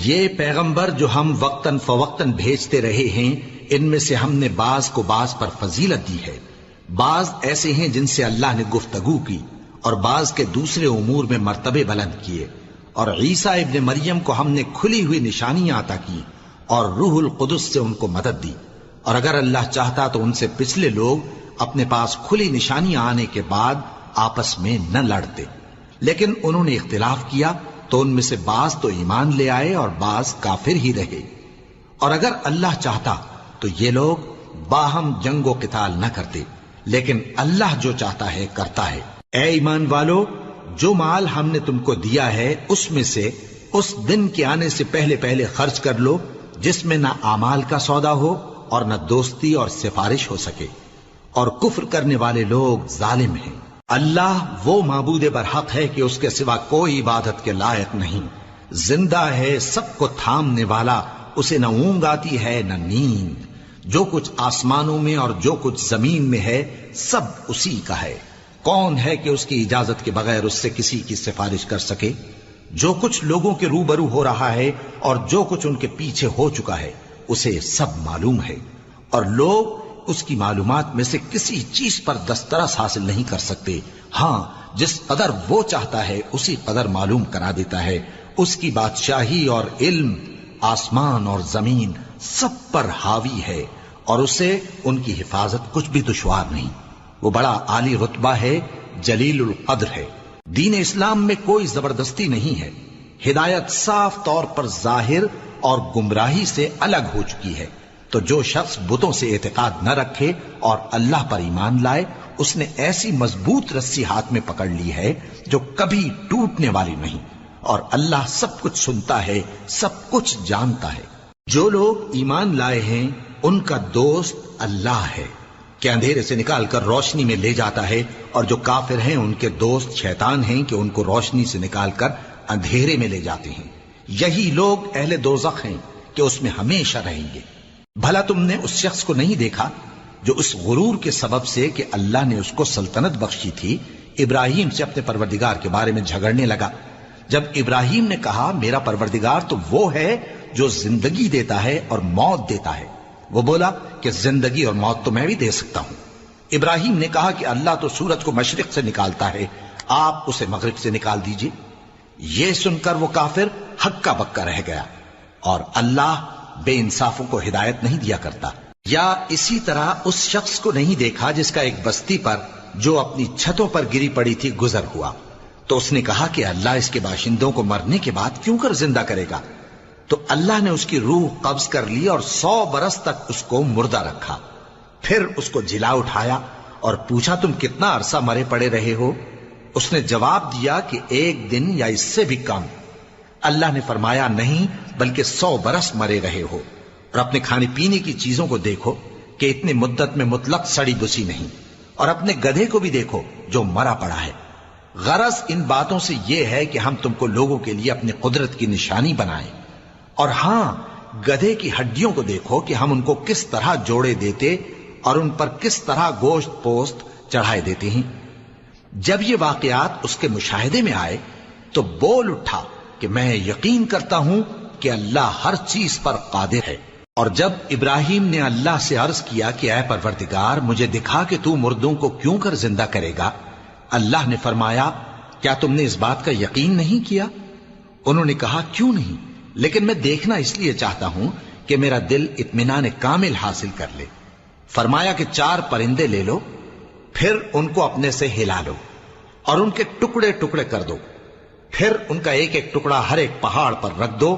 یہ پیغمبر جو ہم وقتاً فوقتاً بھیجتے رہے ہیں، ان میں سے ہم نے بعض کو بعض پر فضیلت دی ہے، بعض ایسے ہیں جن سے اللہ نے گفتگو کی، اور بعض کے دوسرے امور میں مرتبے بلند کیے، اور عیسیٰ ابن مریم کو ہم نے کھلی ہوئی نشانیاں عطا کی اور روح القدس سے ان کو مدد دی، اور اگر اللہ چاہتا تو ان سے پچھلے لوگ اپنے پاس کھلی نشانیاں آنے کے بعد آپس میں نہ لڑتے، لیکن انہوں نے اختلاف کیا تو ان میں سے بعض تو ایمان لے آئے اور بعض کافر ہی رہے، اور اگر اللہ چاہتا تو یہ لوگ باہم جنگ و قتال نہ کرتے، لیکن اللہ جو چاہتا ہے کرتا ہے۔ اے ایمان والو، جو مال ہم نے تم کو دیا ہے اس میں سے اس دن کے آنے سے پہلے پہلے خرچ کر لو جس میں نہ اعمال کا سودا ہو اور نہ دوستی اور سفارش ہو سکے، اور کفر کرنے والے لوگ ظالم ہیں۔ اللہ وہ معبود برحق ہے کہ اس کے سوا کوئی عبادت کے لائق نہیں، زندہ ہے، سب کو تھامنے والا، اسے نہ اونگ آتی ہے نہ نیند، جو کچھ آسمانوں میں اور جو کچھ زمین میں ہے سب اسی کا ہے۔ کون ہے کہ اس کی اجازت کے بغیر اس سے کسی کی سفارش کر سکے؟ جو کچھ لوگوں کے روبرو ہو رہا ہے اور جو کچھ ان کے پیچھے ہو چکا ہے اسے سب معلوم ہے، اور لوگ اس کی معلومات میں سے کسی چیز پر دسترس حاصل نہیں کر سکتے، ہاں جس قدر وہ چاہتا ہے اسی قدر معلوم کرا دیتا ہے۔ اس کی بادشاہی اور علم آسمان اور زمین سب پر حاوی ہے، اور اسے ان کی حفاظت کچھ بھی دشوار نہیں۔ وہ بڑا عالی رتبہ ہے، جلیل القدر ہے۔ دین اسلام میں کوئی زبردستی نہیں ہے، ہدایت صاف طور پر ظاہر اور گمراہی سے الگ ہو چکی ہے، تو جو شخص بتوں سے اعتقاد نہ رکھے اور اللہ پر ایمان لائے، اس نے ایسی مضبوط رسی ہاتھ میں پکڑ لی ہے جو کبھی ٹوٹنے والی نہیں، اور اللہ سب کچھ سنتا ہے، سب کچھ جانتا ہے۔ جو لوگ ایمان لائے ہیں ان کا دوست اللہ ہے کہ اندھیرے سے نکال کر روشنی میں لے جاتا ہے، اور جو کافر ہیں ان کے دوست شیطان ہیں کہ ان کو روشنی سے نکال کر اندھیرے میں لے جاتے ہیں۔ یہی لوگ اہل دوزخ ہیں کہ اس میں ہمیشہ رہیں گے۔ بھلا تم نے اس شخص کو نہیں دیکھا جو اس غرور کے سبب سے کہ اللہ نے اس کو سلطنت بخشی تھی، ابراہیم سے اپنے پروردگار کے بارے میں جھگڑنے لگا؟ جب ابراہیم نے کہا میرا پروردگار تو وہ ہے جو زندگی دیتا ہے اور موت دیتا ہے، وہ بولا کہ زندگی اور موت تو میں بھی دے سکتا ہوں۔ ابراہیم نے کہا کہ اللہ تو سورج کو مشرق سے نکالتا ہے، آپ اسے مغرب سے نکال دیجئے۔ یہ سن کر وہ کافر ہکا بکا رہ گیا، اور اللہ بے انصافوں کو ہدایت نہیں دیا کرتا۔ یا اسی طرح اس شخص کو نہیں دیکھا جس کا ایک بستی پر جو اپنی چھتوں پر گری پڑی تھی گزر ہوا، تو اس نے کہا کہ اللہ اس کے باشندوں کو مرنے کے بعد کیوں کر زندہ کرے گا؟ تو اللہ نے اس کی روح قبض کر لی اور 100 برس تک اس کو مردہ رکھا، پھر اس کو جلا اٹھایا اور پوچھا تم کتنا عرصہ مرے پڑے رہے ہو؟ اس نے جواب دیا کہ 1 دن یا اس سے بھی کم۔ اللہ نے فرمایا نہیں بلکہ 100 برس مرے رہے ہو، اور اپنے کھانے پینے کی چیزوں کو دیکھو کہ اتنی مدت میں مطلق سڑی بسی نہیں، اور اپنے گدھے کو بھی دیکھو جو مرا پڑا ہے۔ غرض ان باتوں سے یہ ہے کہ ہم تم کو لوگوں کے لیے اپنی قدرت کی نشانی بنائیں، اور ہاں گدھے کی ہڈیوں کو دیکھو کہ ہم ان کو کس طرح جوڑے دیتے اور ان پر کس طرح گوشت پوست چڑھائے دیتے ہیں۔ جب یہ واقعات اس کے مشاہدے میں آئے تو بول اٹھا کہ میں یقین کرتا ہوں کہ اللہ ہر چیز پر قادر ہے۔ اور جب ابراہیم نے اللہ سے عرض کیا کہ اے پروردگار مجھے دکھا کہ تو مردوں کو کیوں کر زندہ کرے گا، اللہ نے فرمایا کیا تم نے اس بات کا یقین نہیں کیا؟ انہوں نے کہا کیوں نہیں، لیکن میں دیکھنا اس لیے چاہتا ہوں کہ میرا دل اطمینان کامل حاصل کر لے۔ فرمایا کہ 4 پرندے لے لو، پھر ان کو اپنے سے ہلا لو اور ان کے ٹکڑے ٹکڑے کر دو، پھر ان کا ایک ایک ٹکڑا ہر ایک پہاڑ پر رکھ دو،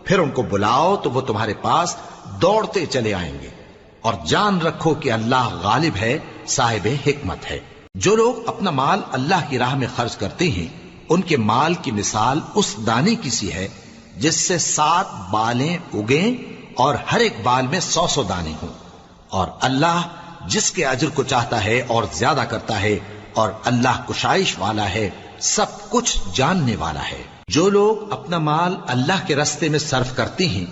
پھر ان کو بلاؤ تو وہ تمہارے پاس دوڑتے چلے آئیں گے، اور جان رکھو کہ اللہ غالب ہے، صاحب حکمت ہے۔ جو لوگ اپنا مال اللہ کی راہ میں خرچ کرتے ہیں ان کے مال کی مثال اس دانے کی سی ہے جس سے 7 بالیں اگیں اور ہر ایک بال میں 100 دانے ہوں، اور اللہ جس کے اجر کو چاہتا ہے اور زیادہ کرتا ہے، اور اللہ کشائش والا ہے، سب کچھ جاننے والا ہے۔ جو لوگ اپنا مال اللہ کے راستے میں صرف کرتے ہیں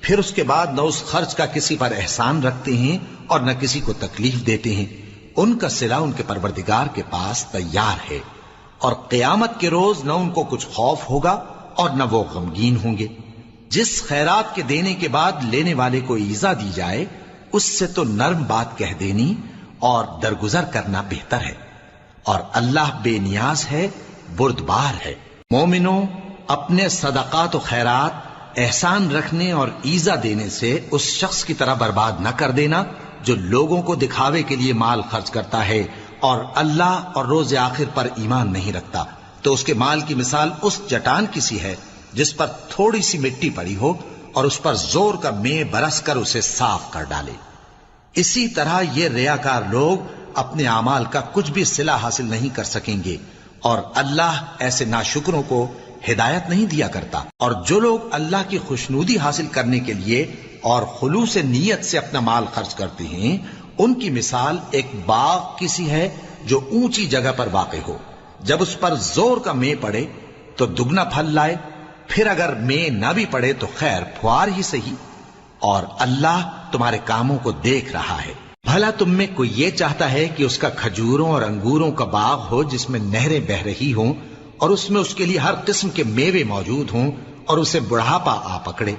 پھر اس کے بعد نہ اس خرچ کا کسی پر احسان رکھتے ہیں اور نہ کسی کو تکلیف دیتے ہیں، ان کا صلہ ان کے پروردگار کے پاس تیار ہے، اور قیامت کے روز نہ ان کو کچھ خوف ہوگا اور نہ وہ غمگین ہوں گے۔ جس خیرات کے دینے کے بعد لینے والے کو ایذا دی جائے اس سے تو نرم بات کہہ دینی اور درگزر کرنا بہتر ہے، اور اللہ بے نیاز ہے، بردبار ہے۔ مومنوں، اپنے صدقات و خیرات احسان رکھنے اور ایذا دینے سے اس شخص کی طرح برباد نہ کر دینا جو لوگوں کو دکھاوے کے لیے مال خرچ کرتا ہے اور اللہ اور روز آخر پر ایمان نہیں رکھتا، تو اس کے مال کی مثال اس چٹان کی سی ہے جس پر تھوڑی سی مٹی پڑی ہو اور اس پر زور کا مے برس کر اسے صاف کر ڈالے۔ اسی طرح یہ ریاکار لوگ اپنے اعمال کا کچھ بھی صلہ حاصل نہیں کر سکیں گے، اور اللہ ایسے ناشکروں کو ہدایت نہیں دیا کرتا۔ اور جو لوگ اللہ کی خوشنودی حاصل کرنے کے لیے اور خلوص نیت سے اپنا مال خرچ کرتے ہیں، ان کی مثال ایک باغ کی سی ہے جو اونچی جگہ پر واقع ہو، جب اس پر زور کا مے پڑے تو دگنا پھل لائے، پھر اگر مے نہ بھی پڑے تو خیر پھوار ہی صحیح، اور اللہ تمہارے کاموں کو دیکھ رہا ہے۔ بھلا تم میں کوئی یہ چاہتا ہے کہ اس کا کھجوروں اور انگوروں کا باغ ہو جس میں نہریں بہ رہی ہوں اور اس میں اس کے لیے ہر قسم کے میوے موجود ہوں، اور اسے بڑھاپا آ پکڑے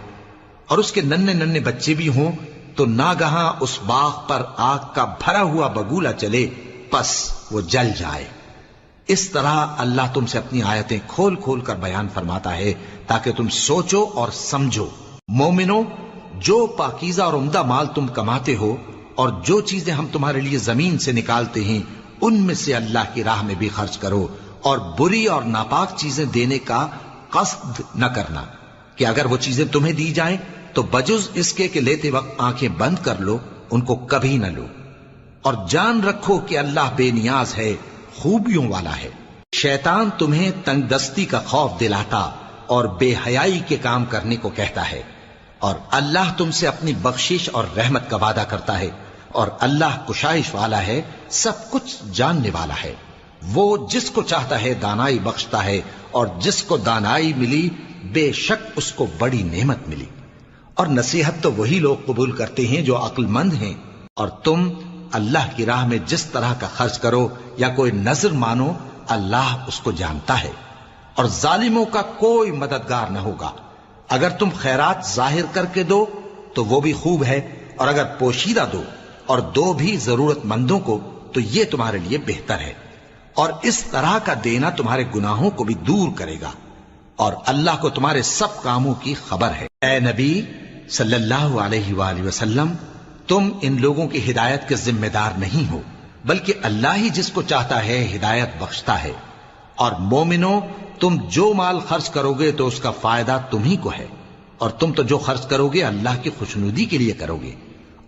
اور اس کے ننھے ننھے بچے بھی ہوں، تو ناگہاں اس باغ پر آگ کا بھرا ہوا بگولا چلے، پس وہ جل جائے۔ اس طرح اللہ تم سے اپنی آیتیں کھول کھول کر بیان فرماتا ہے تاکہ تم سوچو اور سمجھو۔ مومنو، جو پاکیزہ اور عمدہ مال تم کماتے ہو اور جو چیزیں ہم تمہارے لیے زمین سے نکالتے ہیں ان میں سے اللہ کی راہ میں بھی خرچ کرو، اور بری اور ناپاک چیزیں دینے کا قصد نہ کرنا کہ اگر وہ چیزیں تمہیں دی جائیں تو بجز اس کے کہ لیتے وقت آنکھیں بند کر لو، ان کو کبھی نہ لو، اور جان رکھو کہ اللہ بے نیاز ہے، خوبیوں والا ہے۔ شیطان تمہیں تنگ دستی کا خوف دلاتا اور بے حیائی کے کام کرنے کو کہتا ہے، اور اللہ تم سے اپنی بخشش اور رحمت کا وعدہ کرتا ہے، اور اللہ کشائش والا ہے، سب کچھ جاننے والا ہے۔ وہ جس کو چاہتا ہے دانائی بخشتا ہے، اور جس کو دانائی ملی بے شک اس کو بڑی نعمت ملی۔ اور نصیحت تو وہی لوگ قبول کرتے ہیں جو عقل مند ہیں، اور تم اللہ کی راہ میں جس طرح کا خرچ کرو یا کوئی نذر مانو، اللہ اس کو جانتا ہے، اور ظالموں کا کوئی مددگار نہ ہوگا۔ اگر تم خیرات ظاہر کر کے دو تو وہ بھی خوب ہے، اور اگر پوشیدہ دو اور دو بھی ضرورت مندوں کو تو یہ تمہارے لیے بہتر ہے، اور اس طرح کا دینا تمہارے گناہوں کو بھی دور کرے گا، اور اللہ کو تمہارے سب کاموں کی خبر ہے۔ اے نبی صلی اللہ علیہ وآلہ وسلم، تم ان لوگوں کی ہدایت کے ذمہ دار نہیں ہو، بلکہ اللہ ہی جس کو چاہتا ہے ہدایت بخشتا ہے۔ اور مومنو، تم جو مال خرچ کرو گے تو اس کا فائدہ تم ہی کو ہے، اور تم تو جو خرچ کرو گے اللہ کی خوشنودی کے لیے کرو گے،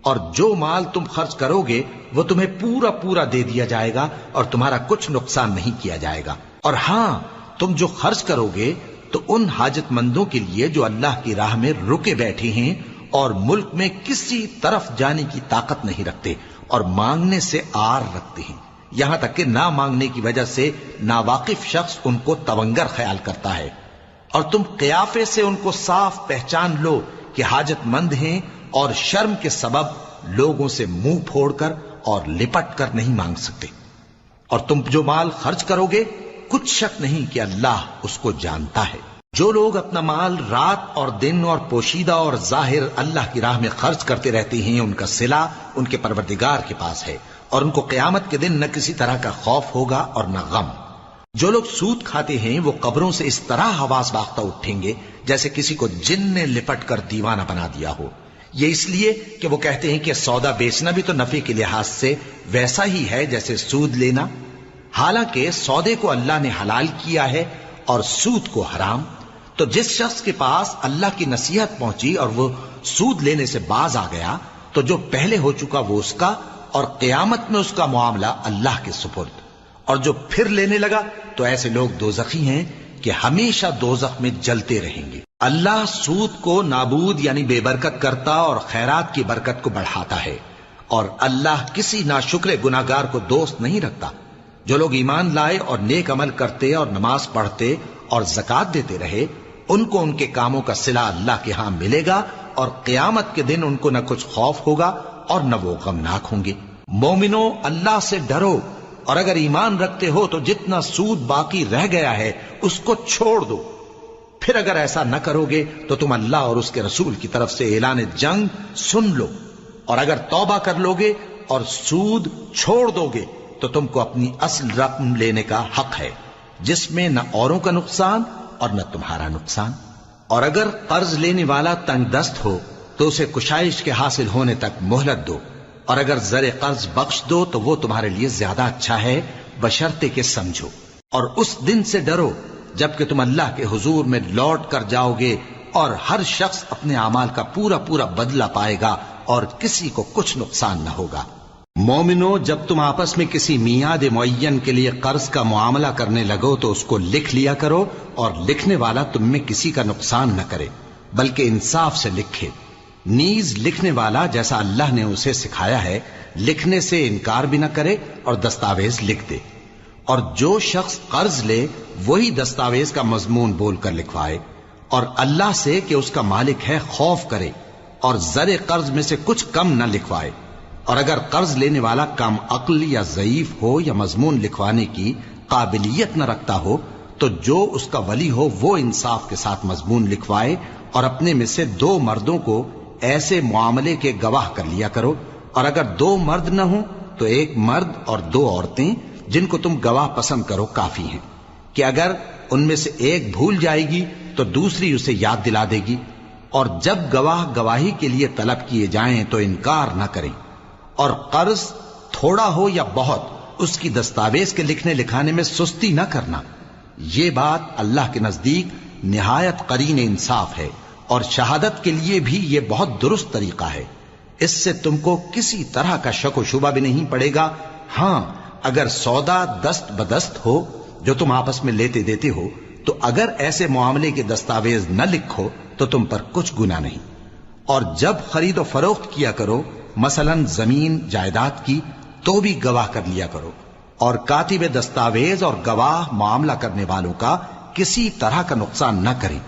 اور جو مال تم خرچ کرو گے وہ تمہیں پورا پورا دے دیا جائے گا اور تمہارا کچھ نقصان نہیں کیا جائے گا۔ اور ہاں، تم جو خرچ کرو گے تو ان حاجت مندوں کے لیے جو اللہ کی راہ میں رکے بیٹھے ہیں اور ملک میں کسی طرف جانے کی طاقت نہیں رکھتے اور مانگنے سے آر رکھتے ہیں، یہاں تک کہ نہ مانگنے کی وجہ سے ناواقف شخص ان کو تونگر خیال کرتا ہے، اور تم قیافے سے ان کو صاف پہچان لو کہ حاجت مند ہیں، اور شرم کے سبب لوگوں سے منہ پھوڑ کر اور لپٹ کر نہیں مانگ سکتے۔ اور تم جو مال خرچ کرو گے کچھ شک نہیں کہ اللہ اس کو جانتا ہے۔ جو لوگ اپنا مال رات اور دن اور پوشیدہ اور ظاہر اللہ کی راہ میں خرچ کرتے رہتے ہیں، ان کا صلہ ان کے پروردگار کے پاس ہے، اور ان کو قیامت کے دن نہ کسی طرح کا خوف ہوگا اور نہ غم۔ جو لوگ سود کھاتے ہیں وہ قبروں سے اس طرح حواس باختہ اٹھیں گے جیسے کسی کو جن نے لپٹ کر دیوانہ بنا دیا ہو، یہ اس لیے کہ وہ کہتے ہیں کہ سودا بیچنا بھی تو نفع کے لحاظ سے ویسا ہی ہے جیسے سود لینا، حالانکہ سودے کو اللہ نے حلال کیا ہے اور سود کو حرام۔ تو جس شخص کے پاس اللہ کی نصیحت پہنچی اور وہ سود لینے سے باز آ گیا تو جو پہلے ہو چکا وہ اس کا، اور قیامت میں اس کا معاملہ اللہ کے سپرد، اور جو پھر لینے لگا تو ایسے لوگ دوزخی ہیں کہ ہمیشہ دوزخ میں جلتے رہیں گے۔ اللہ سود کو نابود یعنی بے برکت کرتا اور خیرات کی برکت کو بڑھاتا ہے، اور اللہ کسی ناشکر گناہگار کو دوست نہیں رکھتا۔ جو لوگ ایمان لائے اور نیک عمل کرتے اور نماز پڑھتے اور زکوٰۃ دیتے رہے، ان کو ان کے کاموں کا صلہ اللہ کے ہاں ملے گا، اور قیامت کے دن ان کو نہ کچھ خوف ہوگا اور نہ وہ غمناک ہوں گے۔ مومنو، اللہ سے ڈرو، اور اگر ایمان رکھتے ہو تو جتنا سود باقی رہ گیا ہے اس کو چھوڑ دو، پھر اگر ایسا نہ کرو گے تو تم اللہ اور اس کے رسول کی طرف سے اعلان جنگ سن لو، اور اگر توبہ کر لو گے اور سود چھوڑ دو گے تو تم کو اپنی اصل رقم لینے کا حق ہے، جس میں نہ اوروں کا نقصان اور نہ تمہارا نقصان۔ اور اگر قرض لینے والا تنگ دست ہو تو اسے کشائش کے حاصل ہونے تک مہلت دو، اور اگر زر قرض بخش دو تو وہ تمہارے لیے زیادہ اچھا ہے، بشرطے کہ سمجھو۔ اور اس دن سے ڈرو جبکہ تم اللہ کے حضور میں لوٹ کر جاؤ گے، اور ہر شخص اپنے اعمال کا پورا پورا بدلہ پائے گا اور کسی کو کچھ نقصان نہ ہوگا۔ مومنو، جب تم آپس میں کسی میعاد معین کے لیے قرض کا معاملہ کرنے لگو تو اس کو لکھ لیا کرو، اور لکھنے والا تم میں کسی کا نقصان نہ کرے بلکہ انصاف سے لکھے۔ نیز لکھنے والا جیسا اللہ نے اسے سکھایا ہے لکھنے سے انکار بھی نہ کرے اور دستاویز لکھ دے، اور جو شخص قرض لے وہی دستاویز کا مضمون بول کر لکھوائے، اور اللہ سے کہ اس کا مالک ہے خوف کرے، اور زر قرض میں سے کچھ کم نہ لکھوائے۔ اور اگر قرض لینے والا کم عقل یا ضعیف ہو یا مضمون لکھوانے کی قابلیت نہ رکھتا ہو تو جو اس کا ولی ہو وہ انصاف کے ساتھ مضمون لکھوائے، اور اپنے میں سے 2 مردوں کو ایسے معاملے کے گواہ کر لیا کرو، اور اگر 2 مرد نہ ہوں تو 1 مرد اور 2 عورتیں جن کو تم گواہ پسند کرو کافی ہیں، کہ اگر ان میں سے ایک بھول جائے گی تو دوسری اسے یاد دلا دے گی۔ اور جب گواہ گواہی کے لیے طلب کیے جائیں تو انکار نہ کریں، اور قرض تھوڑا ہو یا بہت اس کی دستاویز کے لکھنے لکھانے میں سستی نہ کرنا۔ یہ بات اللہ کے نزدیک نہایت قرین انصاف ہے، اور شہادت کے لیے بھی یہ بہت درست طریقہ ہے۔ اس سے تم کو کسی طرح کا شک و شبہ بھی نہیں پڑے گا۔ ہاں، اگر سودا دست بدست ہو جو تم آپس میں لیتے دیتے ہو تو اگر ایسے معاملے کے دستاویز نہ لکھو تو تم پر کچھ گناہ نہیں۔ اور جب خرید و فروخت کیا کرو، مثلا زمین جائیداد کی، تو بھی گواہ کر لیا کرو، اور کاتب دستاویز اور گواہ معاملہ کرنے والوں کا کسی طرح کا نقصان نہ کریں۔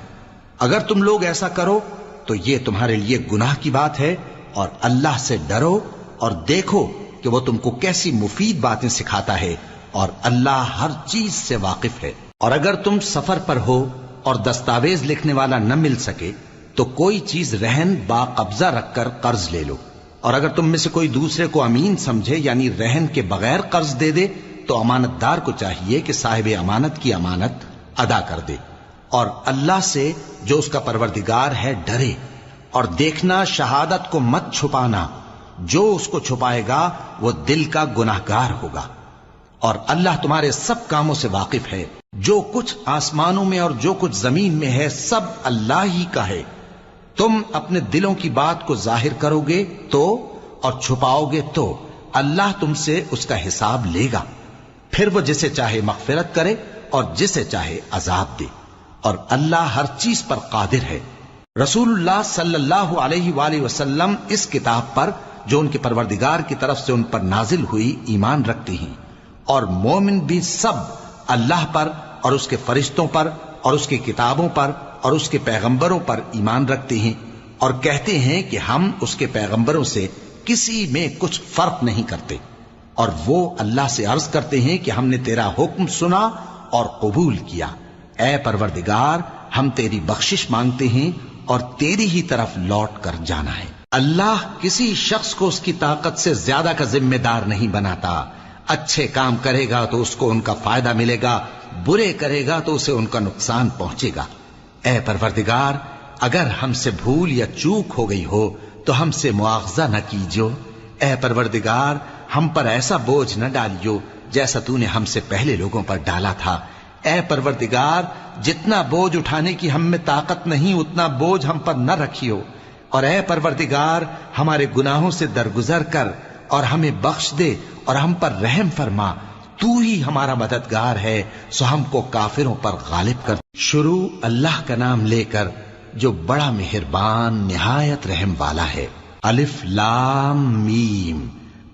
اگر تم لوگ ایسا کرو تو یہ تمہارے لیے گناہ کی بات ہے، اور اللہ سے ڈرو اور دیکھو کہ وہ تم کو کیسی مفید باتیں سکھاتا ہے، اور اللہ ہر چیز سے واقف ہے۔ اور اگر تم سفر پر ہو اور دستاویز لکھنے والا نہ مل سکے تو کوئی چیز رہن با قبضہ رکھ کر قرض لے لو، اور اگر تم میں سے کوئی دوسرے کو امین سمجھے یعنی رہن کے بغیر قرض دے دے تو امانت دار کو چاہیے کہ صاحب امانت کی امانت ادا کر دے، اور اللہ سے جو اس کا پروردگار ہے ڈرے، اور دیکھنا شہادت کو مت چھپانا، جو اس کو چھپائے گا وہ دل کا گناہگار ہوگا۔ اور اللہ تمہارے سب کاموں سے واقف ہے، جو کچھ آسمانوں میں اور جو کچھ زمین میں ہے سب اللہ ہی کا ہے۔ تم اپنے دلوں کی بات کو ظاہر کرو گے تو اور چھپاؤ گے تو اللہ تم سے اس کا حساب لے گا، پھر وہ جسے چاہے مغفرت کرے اور جسے چاہے عذاب دے، اور اللہ ہر چیز پر قادر ہے۔ رسول اللہ صلی اللہ علیہ وآلہ وسلم اس کتاب پر جو ان کے پروردگار کی طرف سے ان پر نازل ہوئی ایمان رکھتے ہیں، اور مومن بھی سب اللہ پر اور اس کے فرشتوں پر اور اس کی کتابوں پر اور اس کے پیغمبروں پر ایمان رکھتے ہیں، اور کہتے ہیں کہ ہم اس کے پیغمبروں سے کسی میں کچھ فرق نہیں کرتے، اور وہ اللہ سے عرض کرتے ہیں کہ ہم نے تیرا حکم سنا اور قبول کیا۔ اے پروردگار، ہم تیری بخشش مانگتے ہیں اور تیری ہی طرف لوٹ کر جانا ہے۔ اللہ کسی شخص کو اس کی طاقت سے زیادہ کا ذمہ دار نہیں بناتا۔ اچھے کام کرے گا تو اس کو ان کا فائدہ ملے گا، برے کرے گا تو اسے ان کا نقصان پہنچے گا۔ اے پروردگار، اگر ہم سے بھول یا چوک ہو گئی ہو تو ہم سے مواخذہ نہ کیجو۔ اے پروردگار، ہم پر ایسا بوجھ نہ ڈالیو جیسا تو نے ہم سے پہلے لوگوں پر ڈالا تھا۔ اے پروردگار، جتنا بوجھ اٹھانے کی ہم میں طاقت نہیں اتنا بوجھ ہم پر نہ رکھیو، اور اے پروردگار، ہمارے گناہوں سے درگزر کر اور ہمیں بخش دے اور ہم پر رحم فرما، تو ہی ہمارا مددگار ہے، سو ہم کو کافروں پر غالب کر۔ شروع اللہ کا نام لے کر جو بڑا مہربان نہایت رحم والا ہے۔ الف لام میم۔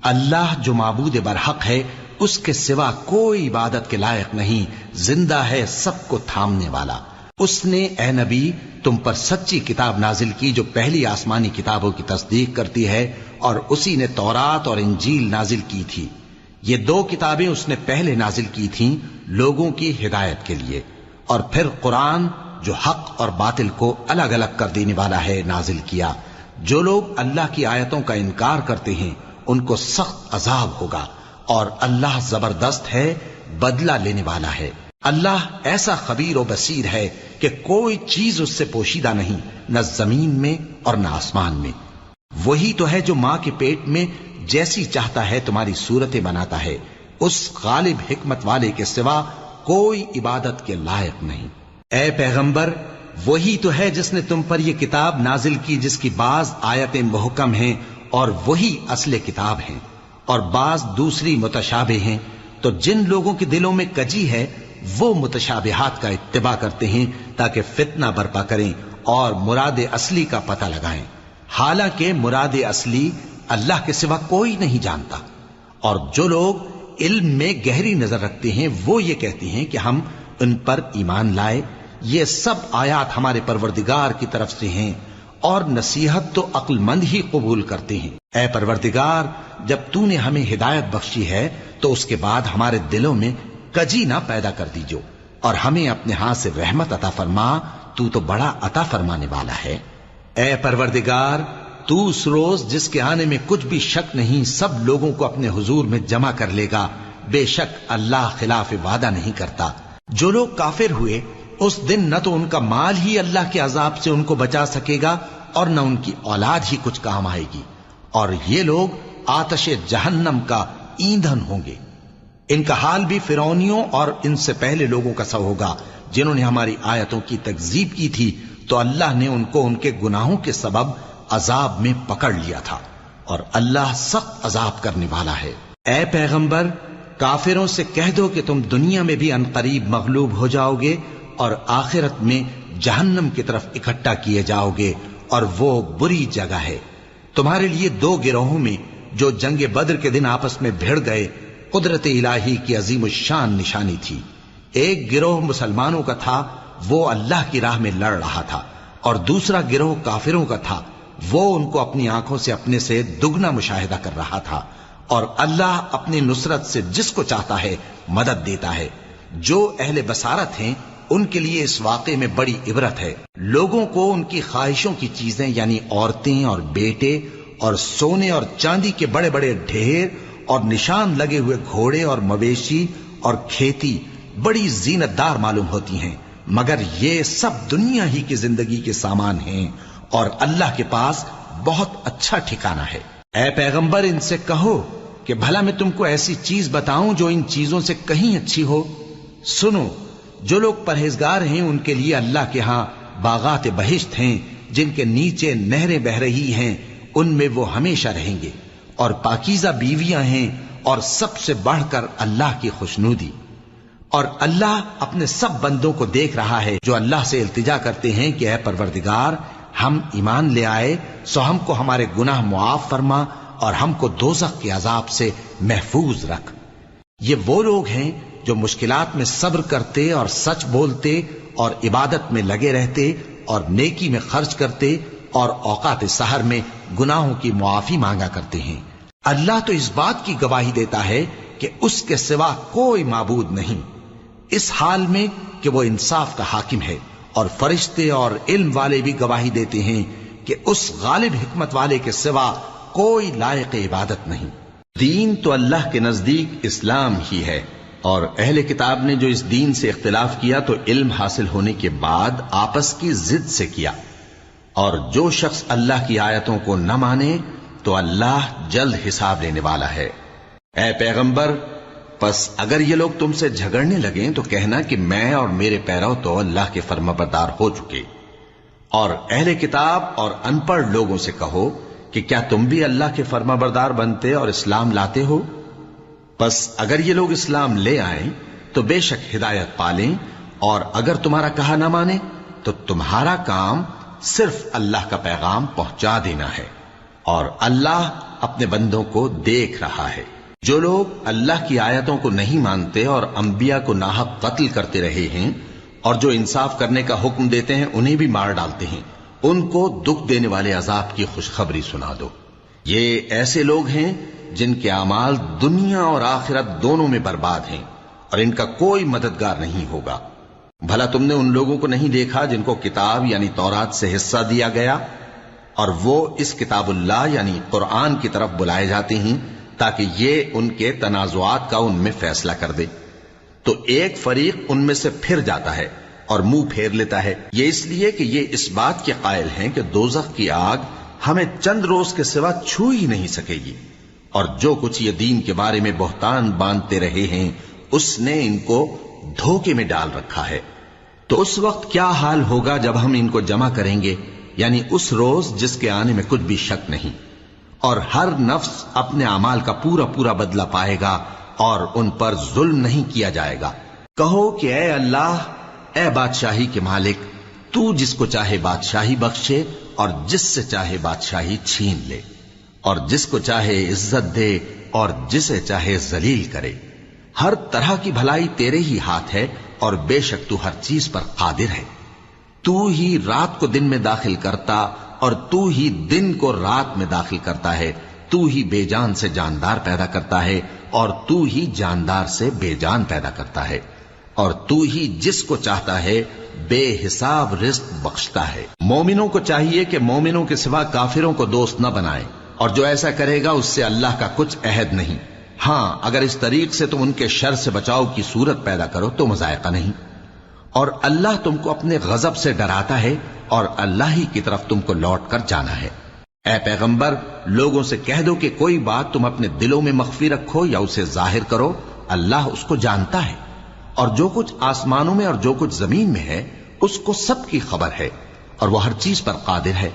اللہ جو معبود برحق ہے، اس کے سوا کوئی عبادت کے لائق نہیں، زندہ ہے، سب کو تھامنے والا۔ اس نے اے نبی تم پر سچی کتاب نازل کی جو پہلی آسمانی کتابوں کی تصدیق کرتی ہے، اور اسی نے تورات اور انجیل نازل کی تھی۔ یہ 2 کتابیں اس نے پہلے نازل کی تھیں لوگوں کی ہدایت کے لیے، اور پھر قرآن جو حق اور باطل کو الگ الگ کر دینے والا ہے نازل کیا۔ جو لوگ اللہ کی آیتوں کا انکار کرتے ہیں ان کو سخت عذاب ہوگا، اور اللہ زبردست ہے، بدلہ لینے والا ہے۔ اللہ ایسا خبیر و بصیر ہے کہ کوئی چیز اس سے پوشیدہ نہیں، نہ زمین میں اور نہ آسمان میں۔ وہی تو ہے جو ماں کے پیٹ میں جیسی چاہتا ہے تمہاری صورتیں بناتا ہے، اس غالب حکمت والے کے سوا کوئی عبادت کے لائق نہیں۔ اے پیغمبر، وہی تو ہے جس نے تم پر یہ کتاب نازل کی جس کی بعض آیتیں محکم ہیں اور وہی اصل کتاب ہیں، اور بعض دوسری متشابہ ہیں۔ تو جن لوگوں کے دلوں میں کجی ہے وہ متشابہات کا اتباع کرتے ہیں تاکہ فتنہ برپا کریں اور مراد اصلی کا پتہ لگائیں، حالانکہ مراد اصلی اللہ کے سوا کوئی نہیں جانتا۔ اور جو لوگ علم میں گہری نظر رکھتے ہیں وہ یہ کہتے ہیں کہ ہم ان پر ایمان لائے، یہ سب آیات ہمارے پروردگار کی طرف سے ہیں، اور نصیحت تو عقل مند ہی قبول کرتے ہیں۔ اے پروردگار، جب تو نے ہمیں ہدایت بخشی ہے تو اس کے بعد ہمارے دلوں میں کجی نہ پیدا کر دیجو، اور ہمیں اپنے ہاتھ سے رحمت عطا فرما، تو بڑا عطا فرمانے والا ہے۔ اے پروردگار، تو اس روز جس کے آنے میں کچھ بھی شک نہیں سب لوگوں کو اپنے حضور میں جمع کر لے گا، بے شک اللہ خلاف وعدہ نہیں کرتا۔ جو لوگ کافر ہوئے اس دن نہ تو ان کا مال ہی اللہ کے عذاب سے ان کو بچا سکے گا اور نہ ان کی اولاد ہی کچھ کام آئے گی، اور یہ لوگ آتش جہنم کا ایندھن ہوں گے۔ ان کا حال بھی فرعونیوں اور ان سے پہلے لوگوں کا سا ہوگا جنہوں نے ہماری آیتوں کی تکذیب کی تھی، تو اللہ نے ان کو ان کے گناہوں کے سبب عذاب میں پکڑ لیا تھا، اور اللہ سخت عذاب کرنے والا ہے۔ اے پیغمبر، کافروں سے کہہ دو کہ تم دنیا میں بھی عنقریب مغلوب ہو جاؤ گے اور آخرت میں جہنم کی طرف اکٹھا کیے جاؤ گے، اور وہ بری جگہ ہے۔ تمہارے لیے دو گروہوں میں جو جنگ بدر کے دن آپس میں بھڑ گئے قدرت الہی کی عظیم الشان نشانی تھی۔ ایک گروہ مسلمانوں کا تھا، وہ اللہ کی راہ میں لڑ رہا تھا، اور دوسرا گروہ کافروں کا تھا، وہ ان کو اپنی آنکھوں سے اپنے سے دگنا مشاہدہ کر رہا تھا۔ اور اللہ اپنی نصرت سے جس کو چاہتا ہے مدد دیتا ہے۔ جو اہل بصارت ہیں ان کے لیے اس واقعے میں بڑی عبرت ہے۔ لوگوں کو ان کی خواہشوں کی چیزیں یعنی عورتیں اور بیٹے اور سونے اور چاندی کے بڑے بڑے ڈھیر اور نشان لگے ہوئے گھوڑے اور مویشی اور کھیتی بڑی زینت دار معلوم ہوتی ہیں، مگر یہ سب دنیا ہی کی زندگی کے سامان ہیں، اور اللہ کے پاس بہت اچھا ٹھکانہ ہے۔ اے پیغمبر، ان سے کہو کہ بھلا میں تم کو ایسی چیز بتاؤں جو ان چیزوں سے کہیں اچھی ہو؟ سنو، جو لوگ پرہیزگار ہیں ان کے لیے اللہ کے ہاں باغات بہشت ہیں جن کے نیچے نہریں بہ رہی ہیں، ان میں وہ ہمیشہ رہیں گے، اور پاکیزہ بیویاں ہیں، اور سب سے بڑھ کر اللہ کی خوشنودی۔ اور اللہ اپنے سب بندوں کو دیکھ رہا ہے جو اللہ سے التجا کرتے ہیں کہ اے پروردگار، ہم ایمان لے آئے سو ہم کو ہمارے گناہ معاف فرما اور ہم کو دوزخ کے عذاب سے محفوظ رکھ۔ یہ وہ لوگ ہیں جو مشکلات میں صبر کرتے اور سچ بولتے اور عبادت میں لگے رہتے اور نیکی میں خرچ کرتے اور اوقات سحر میں گناہوں کی معافی مانگا کرتے ہیں۔ اللہ تو اس بات کی گواہی دیتا ہے کہ اس کے سوا کوئی معبود نہیں، اس حال میں کہ وہ انصاف کا حاکم ہے، اور فرشتے اور علم والے بھی گواہی دیتے ہیں کہ اس غالب حکمت والے کے سوا کوئی لائق عبادت نہیں۔ دین تو اللہ کے نزدیک اسلام ہی ہے، اور اہل کتاب نے جو اس دین سے اختلاف کیا تو علم حاصل ہونے کے بعد آپس کی ضد سے کیا، اور جو شخص اللہ کی آیتوں کو نہ مانے تو اللہ جلد حساب لینے والا ہے۔ اے پیغمبر، پس اگر یہ لوگ تم سے جھگڑنے لگیں تو کہنا کہ میں اور میرے پیرو تو اللہ کے فرمانبردار ہو چکے، اور اہل کتاب اور ان پڑھ لوگوں سے کہو کہ کیا تم بھی اللہ کے فرمانبردار بنتے اور اسلام لاتے ہو؟ پس اگر یہ لوگ اسلام لے آئیں تو بے شک ہدایت پالیں، اور اگر تمہارا کہا نہ مانے تو تمہارا کام صرف اللہ کا پیغام پہنچا دینا ہے، اور اللہ اپنے بندوں کو دیکھ رہا ہے۔ جو لوگ اللہ کی آیتوں کو نہیں مانتے اور انبیاء کو ناحق قتل کرتے رہے ہیں اور جو انصاف کرنے کا حکم دیتے ہیں انہیں بھی مار ڈالتے ہیں، ان کو دکھ دینے والے عذاب کی خوشخبری سنا دو۔ یہ ایسے لوگ ہیں جن کے اعمال دنیا اور آخرت دونوں میں برباد ہیں، اور ان کا کوئی مددگار نہیں ہوگا۔ بھلا تم نے ان لوگوں کو نہیں دیکھا جن کو کتاب یعنی تورات سے حصہ دیا گیا اور وہ اس کتاب اللہ یعنی قرآن کی طرف بلائے جاتے ہیں تاکہ یہ ان کے تنازعات کا ان میں فیصلہ کر دے، تو ایک فریق ان میں سے پھر جاتا ہے اور منہ پھیر لیتا ہے، یہ اس لیے کہ یہ اس بات کے قائل ہیں کہ دوزخ کی آگ ہمیں چند روز کے سوا چھو ہی نہیں سکے گی، اور جو کچھ یہ دین کے بارے میں بہتان باندھتے رہے ہیں اس نے ان کو دھوکے میں ڈال رکھا ہے۔ تو اس وقت کیا حال ہوگا جب ہم ان کو جمع کریں گے، یعنی اس روز جس کے آنے میں کچھ بھی شک نہیں، اور ہر نفس اپنے اعمال کا پورا پورا بدلہ پائے گا اور ان پر ظلم نہیں کیا جائے گا۔ کہو کہ اے اللہ، اے بادشاہی کے مالک، تو جس کو چاہے بادشاہی بخشے اور جس سے چاہے بادشاہی چھین لے، اور جس کو چاہے عزت دے اور جسے چاہے ذلیل کرے۔ ہر طرح کی بھلائی تیرے ہی ہاتھ ہے اور بے شک تو ہر چیز پر قادر ہے۔ تو ہی رات کو دن میں داخل کرتا اور تو ہی دن کو رات میں داخل کرتا ہے، تو ہی بے جان سے جاندار پیدا کرتا ہے اور تو ہی جاندار سے بے جان پیدا کرتا ہے، اور تو ہی جس کو چاہتا ہے بے حساب رزق بخشتا ہے۔ مومنوں کو چاہیے کہ مومنوں کے سوا کافروں کو دوست نہ بنائیں، اور جو ایسا کرے گا اس سے اللہ کا کچھ عہد نہیں۔ ہاں، اگر اس طریق سے تم ان کے شر سے بچاؤ کی صورت پیدا کرو تو مذائقہ نہیں، اور اللہ تم کو اپنے غضب سے ڈراتا ہے اور اللہ ہی کی طرف تم کو لوٹ کر جانا ہے۔ اے پیغمبر، لوگوں سے کہہ دو کہ کوئی بات تم اپنے دلوں میں مخفی رکھو یا اسے ظاہر کرو، اللہ اس کو جانتا ہے، اور جو کچھ آسمانوں میں اور جو کچھ زمین میں ہے اس کو سب کی خبر ہے، اور وہ ہر چیز پر قادر ہے۔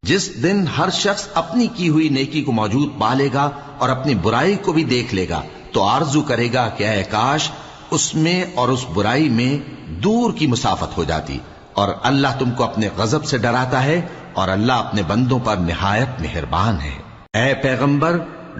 جس دن ہر شخص اپنی کی ہوئی نیکی کو موجود پا لے گا اور اپنی برائی کو بھی دیکھ لے گا تو آرزو کرے گا کہ اے کاش اس میں اور اس برائی میں دور کی مسافت ہو جاتی، اور اللہ تم کو اپنے غضب سے ڈراتا ہے اور اللہ اپنے بندوں پر نہایت مہربان ہے۔ اے پیغمبر،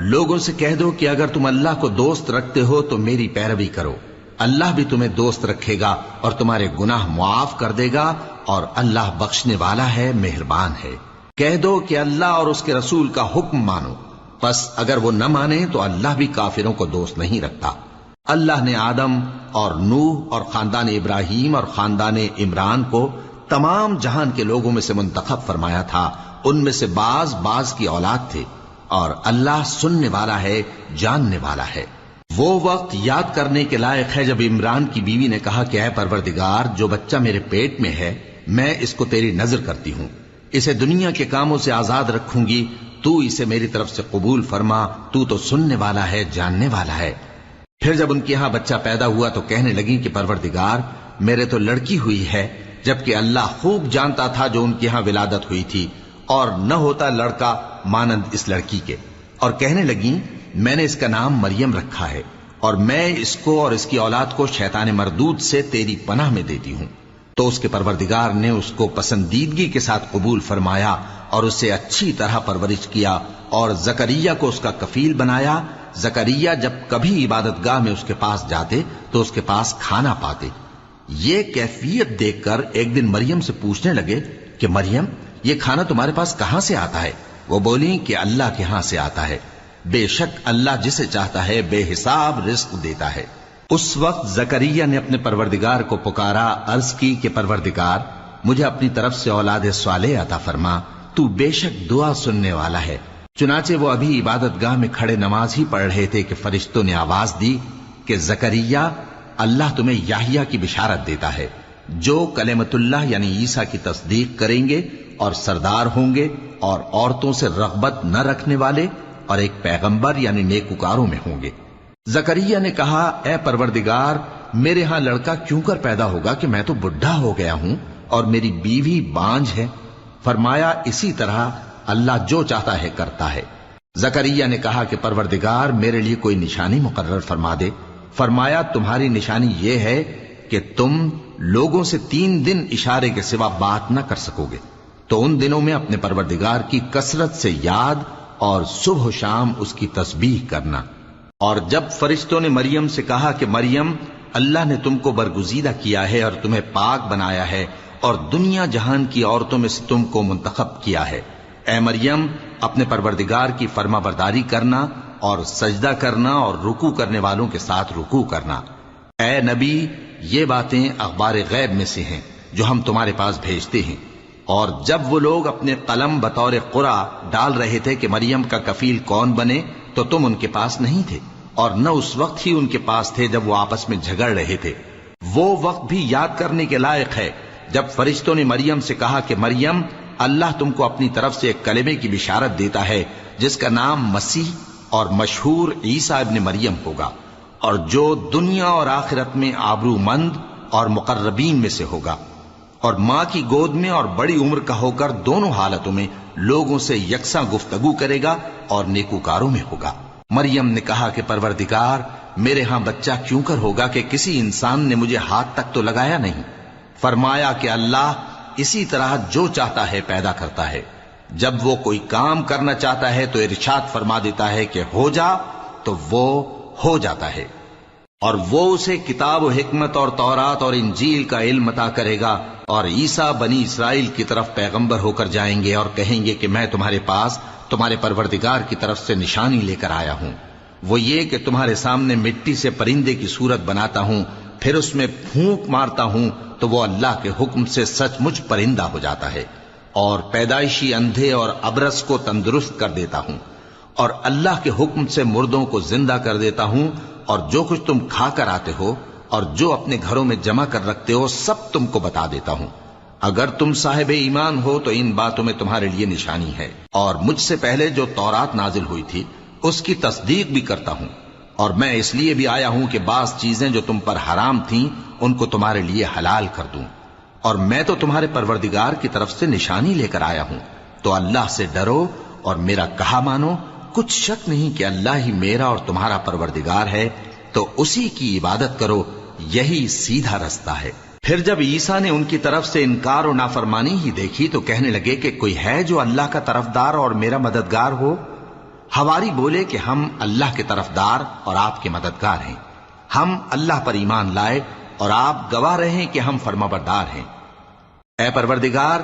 لوگوں سے کہہ دو کہ اگر تم اللہ کو دوست رکھتے ہو تو میری پیروی کرو، اللہ بھی تمہیں دوست رکھے گا اور تمہارے گناہ معاف کر دے گا، اور اللہ بخشنے والا ہے، مہربان ہے۔ کہہ دو کہ اللہ اور اس کے رسول کا حکم مانو، پس اگر وہ نہ مانے تو اللہ بھی کافروں کو دوست نہیں رکھتا۔ اللہ نے آدم اور نوح اور خاندان ابراہیم اور خاندان عمران کو تمام جہان کے لوگوں میں سے منتخب فرمایا تھا، ان میں سے بعض کی اولاد تھے، اور اللہ سننے والا ہے، جاننے والا ہے۔ وہ وقت یاد کرنے کے لائق ہے جب عمران کی بیوی نے کہا کہ اے پروردگار، جو بچہ میرے پیٹ میں ہے میں اس کو تیری نظر کرتی ہوں، اسے دنیا کے کاموں سے آزاد رکھوں گی، تو اسے میری طرف سے قبول فرما، تو تو سننے والا ہے، جاننے والا ہے۔ پھر جب ان کے ہاں بچہ پیدا ہوا تو کہنے لگی کہ پروردگار، میرے تو لڑکی ہوئی ہے، جبکہ اللہ خوب جانتا تھا جو ان کے ہاں ولادت ہوئی تھی، اور نہ ہوتا لڑکا مانند اس لڑکی کے، اور کہنے لگی میں نے اس کا نام مریم رکھا ہے، اور میں اس کو اور اس کی اولاد کو شیطان مردود سے تیری پناہ میں دیتی ہوں۔ تو اس کے پروردگار نے اس کو پسندیدگی کے ساتھ قبول فرمایا اور اسے اچھی طرح پرورش کیا، اور زکریا کو اس کا کفیل بنایا۔ زکریا جب کبھی عبادت گاہ میں اس کے پاس جاتے تو اس کے پاس کھانا پاتے۔ یہ کیفیت دیکھ کر ایک دن مریم سے پوچھنے لگے کہ مریم، یہ کھانا تمہارے پاس کہاں سے آتا ہے؟ وہ بولی کہ اللہ کے ہاں سے آتا ہے، بے شک اللہ جسے چاہتا ہے بے حساب رزق دیتا ہے۔ اس وقت زکریا نے اپنے پروردگار کو پکارا، عرض کی کہ پروردگار، مجھے اپنی طرف سے اولاد صالح عطا فرما، تو بے شک دعا سننے والا ہے۔ چنانچہ وہ ابھی عبادت گاہ میں کھڑے نماز ہی پڑھ رہے تھے کہ فرشتوں نے آواز دی کہ زکریا، اللہ تمہیں یحییٰ کی بشارت دیتا ہے، جو کلمۃ اللہ یعنی عیسیٰ کی تصدیق کریں گے اور سردار ہوں گے اور عورتوں سے رغبت نہ رکھنے والے، اور ایک پیغمبر یعنی نیکوکاروں میں ہوں گے۔ زکریا نے کہا، اے پروردگار، میرے ہاں لڑکا کیوں کر پیدا ہوگا کہ میں تو بڈھا ہو گیا ہوں اور میری بیوی بانجھ ہے۔ فرمایا، اسی طرح اللہ جو چاہتا ہے کرتا ہے۔ زکریا نے کہا کہ پروردگار، میرے لیے کوئی نشانی مقرر فرما دے۔ فرمایا، تمہاری نشانی یہ ہے کہ تم لوگوں سے 3 دن اشارے کے سوا بات نہ کر سکو گے، تو ان دنوں میں اپنے پروردگار کی کثرت سے یاد اور صبح و شام اس کی تسبیح کرنا۔ اور جب فرشتوں نے مریم سے کہا کہ مریم، اللہ نے تم کو برگزیدہ کیا ہے اور تمہیں پاک بنایا ہے اور دنیا جہان کی عورتوں میں سے تم کو منتخب کیا ہے، اے مریم، اپنے پروردگار کی فرما برداری کرنا اور سجدہ کرنا اور رکوع کرنے والوں کے ساتھ رکوع کرنا۔ اے نبی، یہ باتیں اخبار غیب میں سے ہیں جو ہم تمہارے پاس بھیجتے ہیں۔ اور جب وہ لوگ اپنے قلم بطور قرعہ ڈال رہے تھے کہ مریم کا کفیل کون بنے، تو تم ان کے پاس نہیں تھے، اور نہ اس وقت ہی ان کے پاس تھے جب وہ آپس میں جھگڑ رہے تھے۔ وہ وقت بھی یاد کرنے کے لائق ہے جب فرشتوں نے مریم سے کہا کہ مریم، اللہ تم کو اپنی طرف سے ایک کلمے کی بشارت دیتا ہے جس کا نام مسیح اور مشہور عیسیٰ ابن مریم ہوگا، اور جو دنیا اور آخرت میں آبرو مند اور مقربین میں سے ہوگا، اور ماں کی گود میں اور بڑی عمر کا ہو کر دونوں حالتوں میں لوگوں سے یکساں گفتگو کرے گا اور نیکوکاروں میں ہوگا۔ مریم نے کہا کہ پروردگار، میرے ہاں بچہ کیوں کر ہوگا کہ کسی انسان نے مجھے ہاتھ تک تو لگایا نہیں۔ فرمایا کہ اللہ اسی طرح جو چاہتا ہے پیدا کرتا ہے، جب وہ کوئی کام کرنا چاہتا ہے تو ارشاد فرما دیتا ہے کہ ہو جا، تو وہ ہو جاتا ہے۔ اور وہ اسے کتاب و حکمت اور تورات اور انجیل کا علم عطا کرے گا، اور عیسیٰ بنی اسرائیل کی طرف پیغمبر ہو کر جائیں گے اور کہیں گے کہ میں تمہارے پاس تمہارے پروردگار کی طرف سے نشانی لے کر آیا ہوں، وہ یہ کہ تمہارے سامنے مٹی سے پرندے کی صورت بناتا ہوں، پھر اس میں پھونک مارتا ہوں تو وہ اللہ کے حکم سے سچ مچ پرندہ ہو جاتا ہے، اور پیدائشی اندھے اور ابرص کو تندرست کر دیتا ہوں، اور اللہ کے حکم سے مردوں کو زندہ کر دیتا ہوں، اور جو کچھ تم کھا کر آتے ہو اور جو اپنے گھروں میں جمع کر رکھتے ہو سب تم کو بتا دیتا ہوں۔ اگر تم صاحب ایمان ہو تو ان باتوں میں تمہارے لیے نشانی ہے، اور مجھ سے پہلے جو تورات نازل ہوئی تھی اس کی تصدیق بھی کرتا ہوں، اور میں اس لیے بھی آیا ہوں کہ بعض چیزیں جو تم پر حرام تھیں ان کو تمہارے لیے حلال کر دوں، اور میں تو تمہارے پروردگار کی طرف سے نشانی لے کر آیا ہوں۔ تو اللہ سے ڈرو اور میرا کہا مانو، کچھ شک نہیں کہ اللہ ہی میرا اور تمہارا پروردگار ہے، تو اسی کی عبادت کرو، یہی سیدھا رستہ ہے۔ پھر جب عیسیٰ نے ان کی طرف سے انکار و نافرمانی ہی دیکھی تو کہنے لگے کہ کوئی ہے جو اللہ کا طرفدار اور میرا مددگار ہو؟ حواری بولے کہ ہم اللہ کے طرفدار اور آپ کے مددگار ہیں، ہم اللہ پر ایمان لائے اور آپ گواہ رہیں کہ ہم فرمانبردار ہیں۔ اے پروردگار،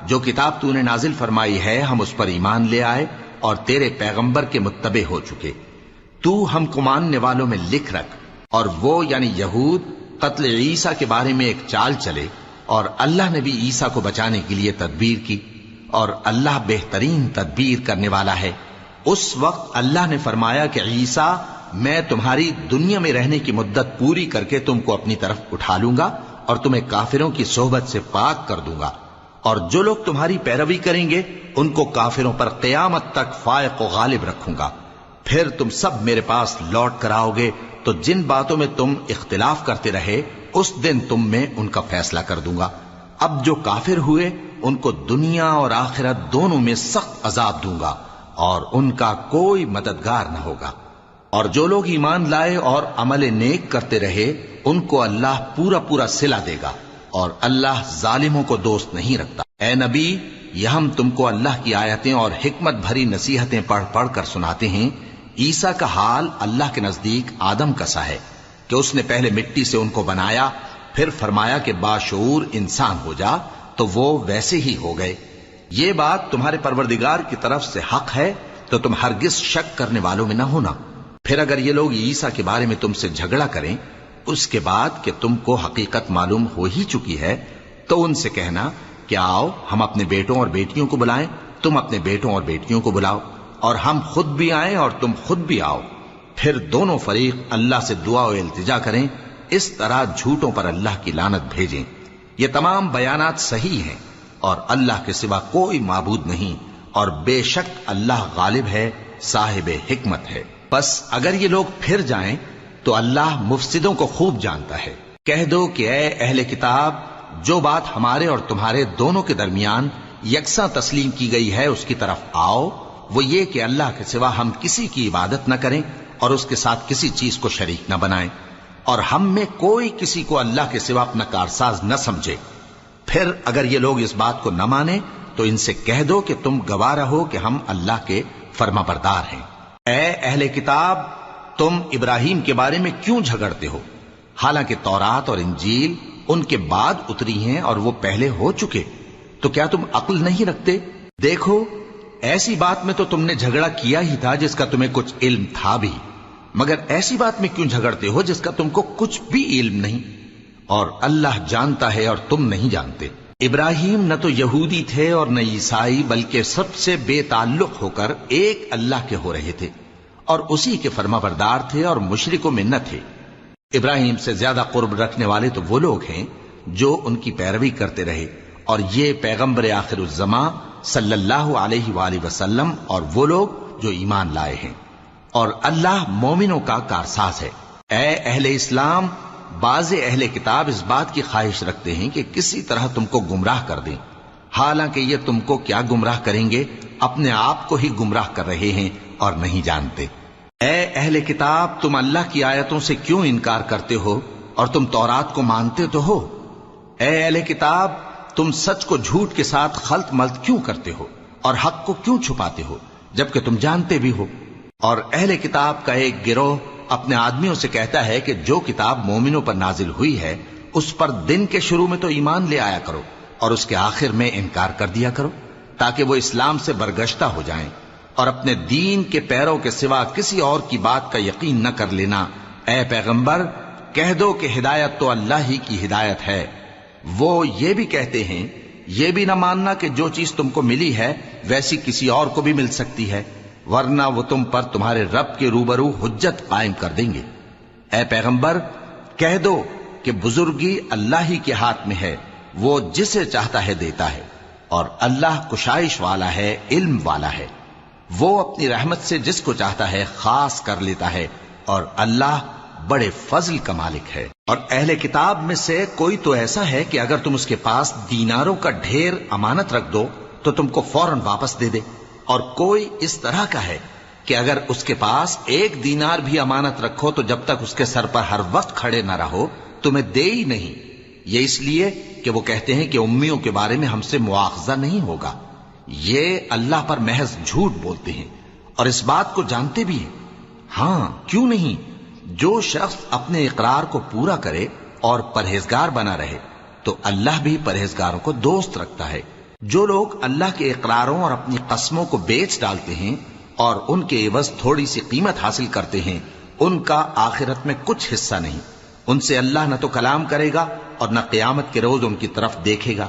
جو کتاب تو نے نازل فرمائی ہے ہم اس پر ایمان لے آئے اور تیرے پیغمبر کے متبع ہو چکے، تو ہم کو ماننے والوں میں لکھ رکھ۔ اور وہ یعنی یہود قتل عیسیٰ کے بارے میں ایک چال چلے، اور اللہ نے بھی عیسیٰ کو بچانے کے لیے تدبیر کی، اور اللہ بہترین تدبیر کرنے والا ہے۔ اس وقت اللہ نے فرمایا کہ عیسیٰ، میں تمہاری دنیا میں رہنے کی مدت پوری کر کے تم کو اپنی طرف اٹھا لوں گا اور تمہیں کافروں کی صحبت سے پاک کر دوں گا، اور جو لوگ تمہاری پیروی کریں گے ان کو کافروں پر قیامت تک فائق و غالب رکھوں گا۔ پھر تم سب میرے پاس لوٹ کر آؤ گے تو جن باتوں میں تم اختلاف کرتے رہے اس دن تم میں ان کا فیصلہ کر دوں گا۔ اب جو کافر ہوئے ان کو دنیا اور آخرت دونوں میں سخت عذاب دوں گا، اور ان کا کوئی مددگار نہ ہوگا۔ اور جو لوگ ایمان لائے اور عمل نیک کرتے رہے ان کو اللہ پورا پورا صلہ دے گا، اور اللہ ظالموں کو دوست نہیں رکھتا۔ اے نبی، یہ ہم تم کو اللہ کی آیتیں اور حکمت بھری نصیحتیں پڑھ پڑھ کر سناتے ہیں۔ عیسیٰ کا حال اللہ کے نزدیک آدم کا سا ہے کہ اس نے پہلے مٹی سے ان کو بنایا، پھر فرمایا کہ باشعور انسان ہو جا، تو وہ ویسے ہی ہو گئے۔ یہ بات تمہارے پروردگار کی طرف سے حق ہے، تو تم ہرگز شک کرنے والوں میں نہ ہونا۔ پھر اگر یہ لوگ عیسیٰ کے بارے میں تم سے جھگڑا کریں اس کے بعد کہ تم کو حقیقت معلوم ہو ہی چکی ہے، تو ان سے کہنا کہ آؤ ہم اپنے بیٹوں اور بیٹیوں کو بلائیں، تم اپنے بیٹوں اور بیٹیوں کو بلاؤ، اور ہم خود بھی آئیں اور تم خود بھی آؤ، پھر دونوں فریق اللہ سے دعا و التجا کریں، اس طرح جھوٹوں پر اللہ کی لعنت بھیجیں۔ یہ تمام بیانات صحیح ہیں، اور اللہ کے سوا کوئی معبود نہیں، اور بے شک اللہ غالب ہے، صاحب حکمت ہے۔ بس اگر یہ لوگ پھر جائیں تو اللہ مفسدوں کو خوب جانتا ہے۔ کہہ دو کہ اے اہل کتاب، جو بات ہمارے اور تمہارے دونوں کے درمیان یکساں تسلیم کی گئی ہے اس کی طرف آؤ، وہ یہ کہ اللہ کے سوا ہم کسی کی عبادت نہ کریں اور اس کے ساتھ کسی چیز کو شریک نہ بنائیں، اور ہم میں کوئی کسی کو اللہ کے سوا اپنا کارساز نہ سمجھے۔ پھر اگر یہ لوگ اس بات کو نہ مانیں تو ان سے کہہ دو کہ تم گواہ رہو کہ ہم اللہ کے فرما بردار ہیں۔ اے اہل کتاب، تم ابراہیم کے بارے میں کیوں جھگڑتے ہو؟ حالانکہ تورات اور انجیل ان کے بعد اتری ہیں اور وہ پہلے ہو چکے، تو کیا تم عقل نہیں رکھتے؟ دیکھو، ایسی بات میں تو تم نے جھگڑا کیا ہی تھا جس کا تمہیں کچھ علم تھا بھی، مگر ایسی بات میں کیوں جھگڑتے ہو جس کا تم کو کچھ بھی علم نہیں؟ اور اللہ جانتا ہے اور تم نہیں جانتے۔ ابراہیم نہ تو یہودی تھے اور نہ عیسائی، بلکہ سب سے بے تعلق ہو کر ایک اللہ کے ہو رہے تھے اور اسی کے فرمانبردار تھے اور مشرکوں میں نہ تھے۔ ابراہیم سے زیادہ قرب رکھنے والے تو وہ لوگ ہیں جو ان کی پیروی کرتے رہے، اور یہ پیغمبر آخر الزماں صلی اللہ علیہ وآلہ وسلم اور وہ لوگ جو ایمان لائے ہیں، اور اللہ مومنوں کا کارساز ہے۔ اے اہل اسلام، بعض اہل کتاب اس بات کی خواہش رکھتے ہیں کہ کسی طرح تم کو گمراہ کر دیں، حالانکہ یہ تم کو کیا گمراہ کریں گے، اپنے آپ کو ہی گمراہ کر رہے ہیں اور نہیں جانتے۔ اے اہل کتاب، تم اللہ کی آیتوں سے کیوں انکار کرتے ہو اور تم تورات کو مانتے تو ہو؟ اے اہل کتاب، تم سچ کو جھوٹ کے ساتھ خلط ملط کیوں کرتے ہو اور حق کو کیوں چھپاتے ہو جبکہ تم جانتے بھی ہو؟ اور اہل کتاب کا ایک گروہ اپنے آدمیوں سے کہتا ہے کہ جو کتاب مومنوں پر نازل ہوئی ہے اس پر دن کے شروع میں تو ایمان لے آیا کرو اور اس کے آخر میں انکار کر دیا کرو، تاکہ وہ اسلام سے برگشتہ ہو جائیں اور اپنے دین کے پیروں کے سوا کسی اور کی بات کا یقین نہ کر لینا۔ اے پیغمبر، کہہ دو کہ ہدایت تو اللہ ہی کی ہدایت ہے۔ وہ یہ بھی کہتے ہیں، یہ بھی نہ ماننا کہ جو چیز تم کو ملی ہے ویسی کسی اور کو بھی مل سکتی ہے، ورنہ وہ تم پر تمہارے رب کے روبرو حجت قائم کر دیں گے۔ اے پیغمبر، کہہ دو کہ بزرگی اللہ ہی کے ہاتھ میں ہے، وہ جسے چاہتا ہے دیتا ہے، اور اللہ کشائش والا ہے، علم والا ہے۔ وہ اپنی رحمت سے جس کو چاہتا ہے خاص کر لیتا ہے، اور اللہ بڑے فضل کا مالک ہے۔ اور اہل کتاب میں سے کوئی تو ایسا ہے کہ اگر تم اس کے پاس دیناروں کا ڈھیر امانت رکھ دو تو تم کو فوراً واپس دے دے، اور کوئی اس طرح کا ہے کہ اگر اس کے پاس 1 دینار بھی امانت رکھو تو جب تک اس کے سر پر ہر وقت کھڑے نہ رہو تمہیں دے ہی نہیں۔ یہ اس لیے کہ وہ کہتے ہیں کہ امیوں کے بارے میں ہم سے مواخذہ نہیں ہوگا۔ یہ اللہ پر محض جھوٹ بولتے ہیں اور اس بات کو جانتے بھی ہیں۔ ہاں، کیوں نہیں؟ جو شخص اپنے اقرار کو پورا کرے اور پرہیزگار بنا رہے تو اللہ بھی پرہیزگاروں کو دوست رکھتا ہے۔ جو لوگ اللہ کے اقراروں اور اپنی قسموں کو بیچ ڈالتے ہیں اور ان کے عوض تھوڑی سی قیمت حاصل کرتے ہیں، ان کا آخرت میں کچھ حصہ نہیں۔ ان سے اللہ نہ تو کلام کرے گا اور نہ قیامت کے روز ان کی طرف دیکھے گا،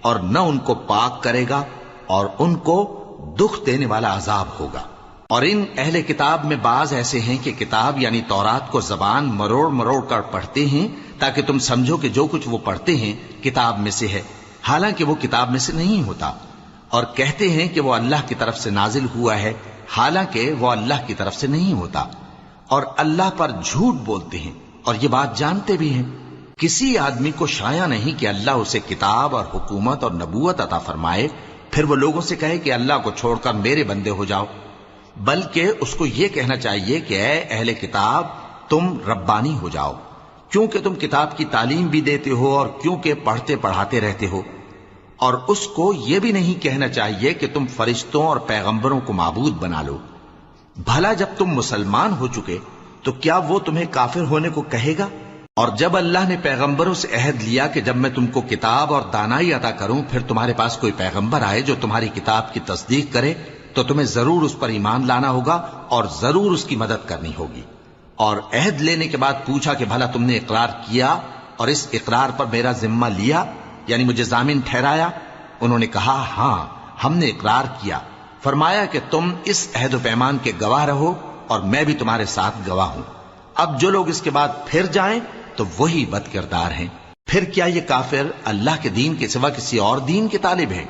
اور نہ ان کو پاک کرے گا، اور ان کو دکھ دینے والا عذاب ہوگا۔ اور ان اہل کتاب میں بعض ایسے ہیں کہ کتاب یعنی تورات کو زبان مروڑ مروڑ کر پڑھتے ہیں تاکہ تم سمجھو کہ جو کچھ وہ پڑھتے ہیں کتاب میں سے ہے، حالانکہ وہ کتاب میں سے نہیں ہوتا، اور کہتے ہیں کہ وہ اللہ کی طرف سے نازل ہوا ہے، حالانکہ وہ اللہ کی طرف سے نہیں ہوتا، اور اللہ پر جھوٹ بولتے ہیں اور یہ بات جانتے بھی ہیں۔ کسی آدمی کو شایع نہیں کہ اللہ اسے کتاب اور حکومت اور نبوت عطا فرمائے، پھر وہ لوگوں سے کہے کہ اللہ کو چھوڑ کر میرے بندے ہو جاؤ، بلکہ اس کو یہ کہنا چاہیے کہ اے اہل کتاب، تم ربانی ہو جاؤ، کیونکہ تم کتاب کی تعلیم بھی دیتے ہو اور کیونکہ پڑھتے پڑھاتے رہتے ہو۔ اور اس کو یہ بھی نہیں کہنا چاہیے کہ تم فرشتوں اور پیغمبروں کو معبود بنا لو۔ بھلا جب تم مسلمان ہو چکے تو کیا وہ تمہیں کافر ہونے کو کہے گا؟ اور جب اللہ نے پیغمبروں سے عہد لیا کہ جب میں تم کو کتاب اور دانائی عطا کروں پھر تمہارے پاس کوئی پیغمبر آئے جو تمہاری کتاب کی تصدیق کرے تو تمہیں ضرور اس پر ایمان لانا ہوگا اور ضرور اس کی مدد کرنی ہوگی۔ اور عہد لینے کے بعد پوچھا کہ بھلا تم نے اقرار کیا اور اس اقرار پر میرا ذمہ لیا، یعنی مجھے ضامن ٹھہرایا؟ انہوں نے کہا ہاں، ہم نے اقرار کیا۔ فرمایا کہ تم اس عہد و پیمان کے گواہ رہو اور میں بھی تمہارے ساتھ گواہ ہوں۔ اب جو لوگ اس کے بعد پھر جائیں تو وہی بد کردار ہیں۔ پھر کیا یہ کافر اللہ کے دین کے سوا کسی اور دین کے طالب ہیں؟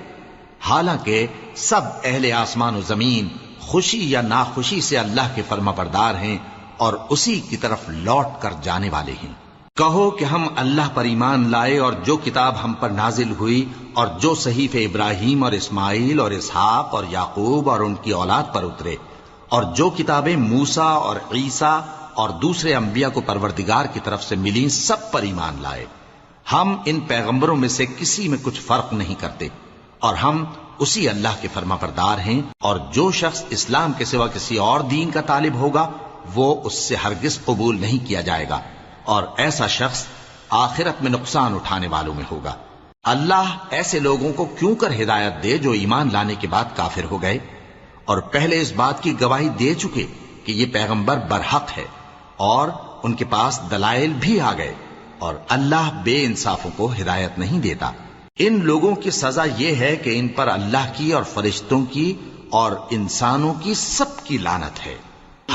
حالانکہ سب اہل آسمان و زمین خوشی یا ناخوشی سے اللہ کے فرما بردار ہیں اور اسی کی طرف لوٹ کر جانے والے ہیں۔ کہو کہ ہم اللہ پر ایمان لائے اور جو کتاب ہم پر نازل ہوئی اور جو صحیفے ابراہیم اور اسماعیل اور اسحاق اور یعقوب اور ان کی اولاد پر اترے، اور جو کتابیں موسیٰ اور عیسیٰ اور دوسرے انبیاء کو پروردگار کی طرف سے ملیں، سب پر ایمان لائے۔ ہم ان پیغمبروں میں سے کسی میں کچھ فرق نہیں کرتے، اور ہم اسی اللہ کے فرما بردار ہیں۔ اور جو شخص اسلام کے سوا کسی اور دین کا طالب ہوگا وہ اس سے ہرگز قبول نہیں کیا جائے گا، اور ایسا شخص آخرت میں نقصان اٹھانے والوں میں ہوگا۔ اللہ ایسے لوگوں کو کیوں کر ہدایت دے جو ایمان لانے کے بعد کافر ہو گئے اور پہلے اس بات کی گواہی دے چکے کہ یہ پیغمبر برحق ہے اور ان کے پاس دلائل بھی آ گئے، اور اللہ بے انصافوں کو ہدایت نہیں دیتا۔ ان لوگوں کی سزا یہ ہے کہ ان پر اللہ کی اور فرشتوں کی اور انسانوں کی سب کی لعنت ہے،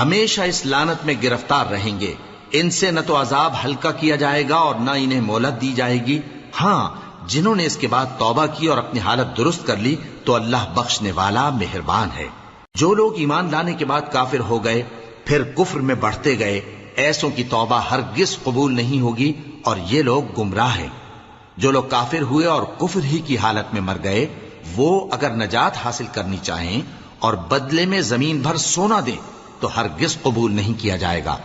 ہمیشہ اس لعنت میں گرفتار رہیں گے۔ ان سے نہ تو عذاب ہلکا کیا جائے گا اور نہ انہیں مہلت دی جائے گی۔ ہاں، جنہوں نے اس کے بعد توبہ کی اور اپنی حالت درست کر لی تو اللہ بخشنے والا مہربان ہے۔ جو لوگ ایمان لانے کے بعد کافر ہو گئے پھر کفر میں بڑھتے گئے، ایسوں کی توبہ ہرگز قبول نہیں ہوگی اور یہ لوگ گمراہ ہیں۔ جو لوگ کافر ہوئے اور کفر ہی کی حالت میں مر گئے، وہ اگر نجات حاصل کرنی چاہیں اور بدلے میں زمین بھر سونا دیں تو ہرگز قبول نہیں کیا جائے گا۔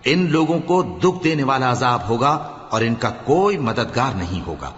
ان لوگوں کو دکھ دینے والا عذاب ہوگا اور ان کا کوئی مددگار نہیں ہوگا۔